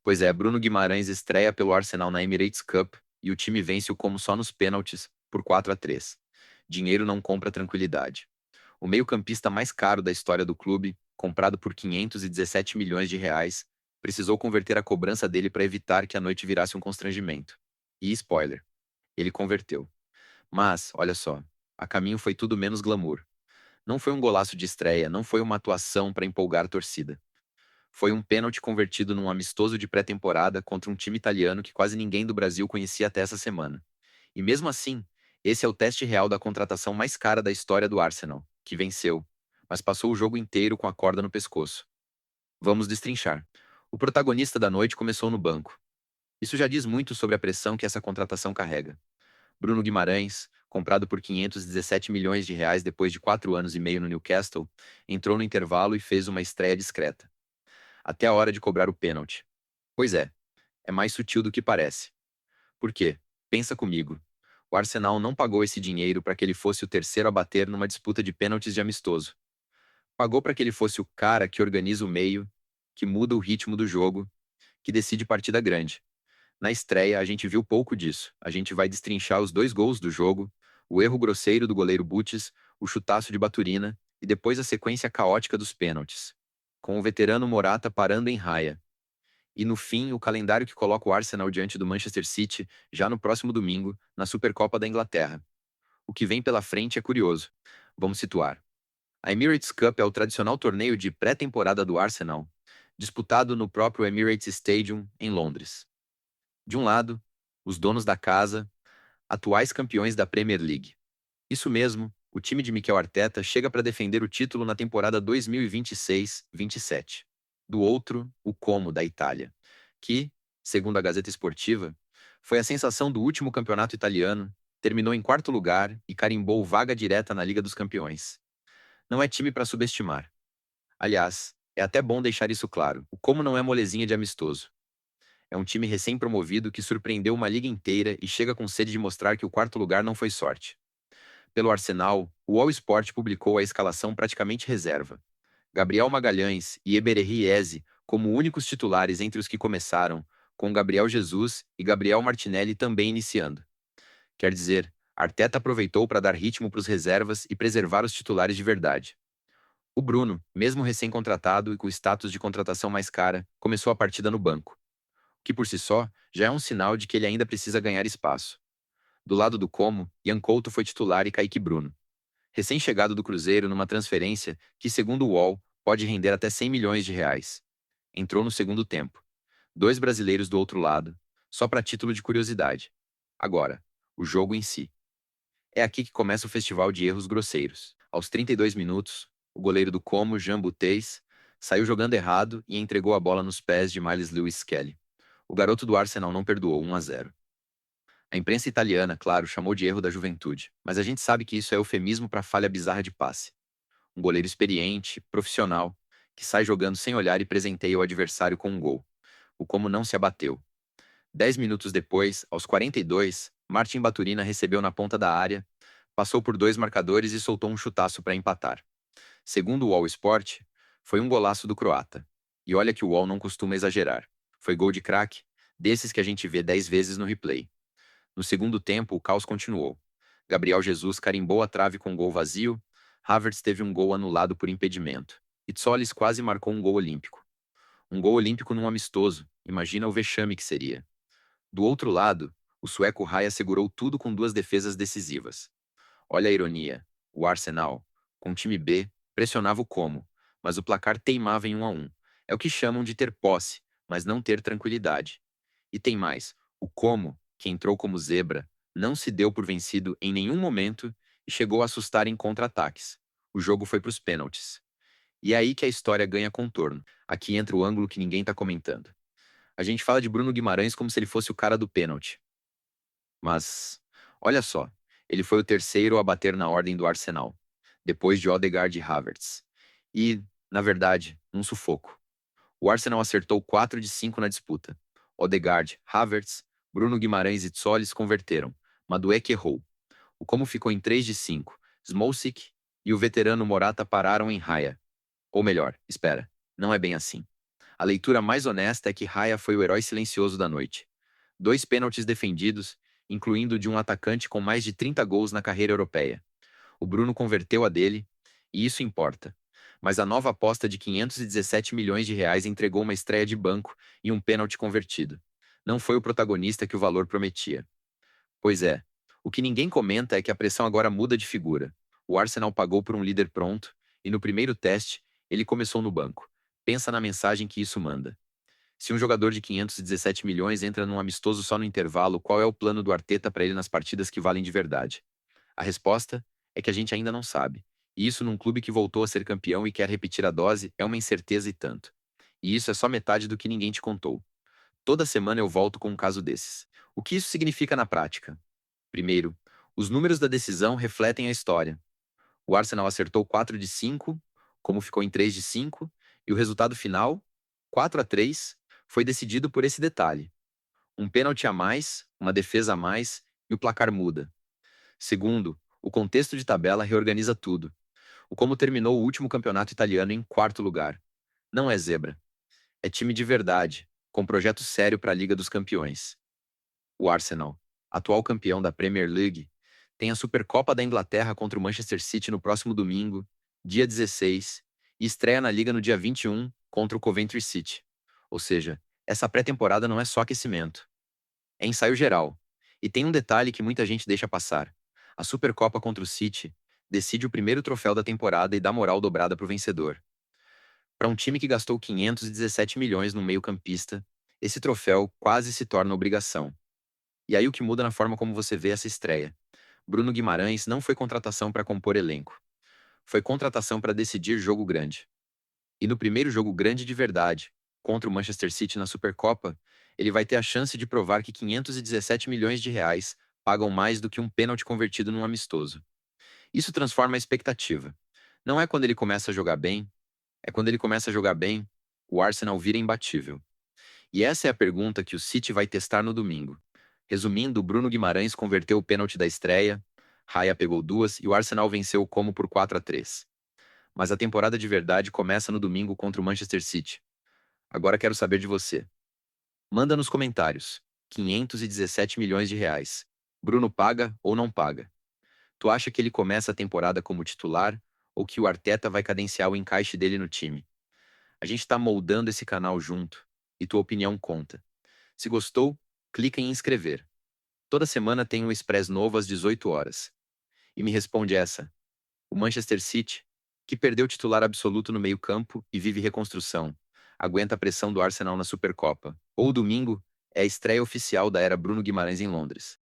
Pois é, Bruno Guimarães estreia pelo Arsenal na Emirates Cup e o time vence o Como só nos pênaltis, por 4-3. Dinheiro não compra tranquilidade. O meio-campista mais caro da história do clube, comprado por 517 milhões de reais, precisou converter a cobrança dele para evitar que a noite virasse um constrangimento. E spoiler, ele converteu. Mas, olha só, a caminho foi tudo menos glamour. Não foi um golaço de estreia, não foi uma atuação para empolgar a torcida. Foi um pênalti convertido num amistoso de pré-temporada contra um time italiano que quase ninguém do Brasil conhecia até essa semana. E mesmo assim, esse é o teste real da contratação mais cara da história do Arsenal, que venceu, mas passou o jogo inteiro com a corda no pescoço. Vamos destrinchar. O protagonista da noite começou no banco. Isso já diz muito sobre a pressão que essa contratação carrega. Bruno Guimarães, comprado por 517 milhões de reais depois de 4 anos e meio no Newcastle, entrou no intervalo e fez uma estreia discreta. Até a hora de cobrar o pênalti. Pois é mais sutil do que parece. Por quê? Pensa comigo. O Arsenal não pagou esse dinheiro para que ele fosse o terceiro a bater numa disputa de pênaltis de amistoso. Pagou para que ele fosse o cara que organiza o meio, que muda o ritmo do jogo, que decide partida grande. Na estreia, a gente viu pouco disso. A gente vai destrinchar os 2 gols do jogo, o erro grosseiro do goleiro Butches, o chutaço de Baturina e depois a sequência caótica dos pênaltis, com o veterano Morata parando em raia. E no fim, o calendário que coloca o Arsenal diante do Manchester City já no próximo domingo, na Supercopa da Inglaterra. O que vem pela frente é curioso. Vamos situar. A Emirates Cup é o tradicional torneio de pré-temporada do Arsenal, disputado no próprio Emirates Stadium, em Londres. De um lado, os donos da casa, atuais campeões da Premier League. Isso mesmo, o time de Mikel Arteta chega para defender o título na temporada 2026-27. Do outro, o Como, da Itália, que, segundo a Gazeta Esportiva, foi a sensação do último campeonato italiano, terminou em quarto lugar e carimbou vaga direta na Liga dos Campeões. Não é time para subestimar. Aliás, é até bom deixar isso claro, o Como não é molezinha de amistoso. É um time recém-promovido que surpreendeu uma liga inteira e chega com sede de mostrar que o quarto lugar não foi sorte. Pelo Arsenal, o All Sport publicou a escalação praticamente reserva. Gabriel Magalhães e Eberechi Eze como únicos titulares entre os que começaram, com Gabriel Jesus e Gabriel Martinelli também iniciando. Quer dizer, Arteta aproveitou para dar ritmo para os reservas e preservar os titulares de verdade. O Bruno, mesmo recém-contratado e com o status de contratação mais cara, começou a partida no banco, o que por si só já é um sinal de que ele ainda precisa ganhar espaço. Do lado do Como, Ian Couto foi titular e Kaique Bruno, recém-chegado do Cruzeiro numa transferência que, segundo o UOL, pode render até 100 milhões de reais. Entrou no segundo tempo. 2 brasileiros do outro lado, só para título de curiosidade. Agora, o jogo em si. É aqui que começa o festival de erros grosseiros. Aos 32 minutos, o goleiro do Como, Jean Bouteis, saiu jogando errado e entregou a bola nos pés de Miles Lewis Kelly. O garoto do Arsenal não perdoou 1-0. A imprensa italiana, claro, chamou de erro da juventude, mas a gente sabe que isso é eufemismo para falha bizarra de passe. Um goleiro experiente, profissional, que sai jogando sem olhar e presenteia o adversário com um gol. O Como não se abateu. 10 minutos depois, aos 42, Martin Baturina recebeu na ponta da área, passou por 2 marcadores e soltou um chutaço para empatar. Segundo o All Sport, foi um golaço do croata. E olha que o All não costuma exagerar. Foi gol de craque, desses que a gente vê 10 vezes no replay. No segundo tempo, o caos continuou. Gabriel Jesus carimbou a trave com gol vazio, Havertz teve um gol anulado por impedimento. E Tsolis quase marcou um gol olímpico. Um gol olímpico num amistoso, imagina o vexame que seria. Do outro lado, o sueco Raya segurou tudo com 2 defesas decisivas. Olha a ironia. O Arsenal, com o time B, pressionava o Como, mas o placar teimava em 1-1. É o que chamam de ter posse, mas não ter tranquilidade. E tem mais. O Como, que entrou como zebra, não se deu por vencido em nenhum momento e chegou a assustar em contra-ataques. O jogo foi para os pênaltis. E é aí que a história ganha contorno. Aqui entra o ângulo que ninguém está comentando. A gente fala de Bruno Guimarães como se ele fosse o cara do pênalti. Mas, olha só, ele foi o terceiro a bater na ordem do Arsenal, depois de Odegaard e Havertz. E, na verdade, num sufoco. O Arsenal acertou 4 de 5 na disputa. Odegaard, Havertz, Bruno Guimarães e Tsolis converteram. Madueke errou. O Como ficou em 3 de 5. Smolcic e o veterano Morata pararam em raia. Ou melhor, espera, não é bem assim. A leitura mais honesta é que Raya foi o herói silencioso da noite. 2 pênaltis defendidos, incluindo de um atacante com mais de 30 gols na carreira europeia. O Bruno converteu a dele, e isso importa. Mas a nova aposta de 517 milhões de reais entregou uma estreia de banco e um pênalti convertido. Não foi o protagonista que o valor prometia. Pois é. O que ninguém comenta é que a pressão agora muda de figura. O Arsenal pagou por um líder pronto, e no primeiro teste, ele começou no banco. Pensa na mensagem que isso manda. Se um jogador de 517 milhões entra num amistoso só no intervalo, qual é o plano do Arteta para ele nas partidas que valem de verdade? A resposta é que a gente ainda não sabe. E isso num clube que voltou a ser campeão e quer repetir a dose é uma incerteza e tanto. E isso é só metade do que ninguém te contou. Toda semana eu volto com um caso desses. O que isso significa na prática? Primeiro, os números da decisão refletem a história. O Arsenal acertou 4 de 5, como ficou em 3 de 5, e o resultado final, 4-3, foi decidido por esse detalhe. Um pênalti a mais, uma defesa a mais, e o placar muda. Segundo, o contexto de tabela reorganiza tudo. O como terminou o último campeonato italiano em quarto lugar. Não é zebra. É time de verdade, com projeto sério para a Liga dos Campeões. O Arsenal, atual campeão da Premier League, tem a Supercopa da Inglaterra contra o Manchester City no próximo domingo, dia 16, e estreia na Liga no dia 21 contra o Coventry City. Ou seja, essa pré-temporada não é só aquecimento. É ensaio geral. E tem um detalhe que muita gente deixa passar. A Supercopa contra o City decide o primeiro troféu da temporada e dá moral dobrada para o vencedor. Para um time que gastou 517 milhões no meio-campista, esse troféu quase se torna obrigação. E aí o que muda na forma como você vê essa estreia. Bruno Guimarães não foi contratação para compor elenco. Foi contratação para decidir jogo grande. E no primeiro jogo grande de verdade, contra o Manchester City na Supercopa, ele vai ter a chance de provar que 517 milhões de reais pagam mais do que um pênalti convertido num amistoso. Isso transforma a expectativa. Não é quando ele começa a jogar bem, é quando ele começa a jogar bem, o Arsenal vira imbatível. E essa é a pergunta que o City vai testar no domingo. Resumindo, o Bruno Guimarães converteu o pênalti da estreia, Raya pegou duas e o Arsenal venceu o Como por 4-3. Mas a temporada de verdade começa no domingo contra o Manchester City. Agora quero saber de você. Manda nos comentários. 517 milhões de reais. Bruno paga ou não paga? Tu acha que ele começa a temporada como titular ou que o Arteta vai cadenciar o encaixe dele no time? A gente está moldando esse canal junto e tua opinião conta. Se gostou, clica em inscrever. Toda semana tem um Express novo às 18 horas. E me responde essa. O Manchester City, que perdeu o titular absoluto no meio-campo e vive reconstrução, aguenta a pressão do Arsenal na Supercopa. Ou domingo, é a estreia oficial da era Bruno Guimarães em Londres.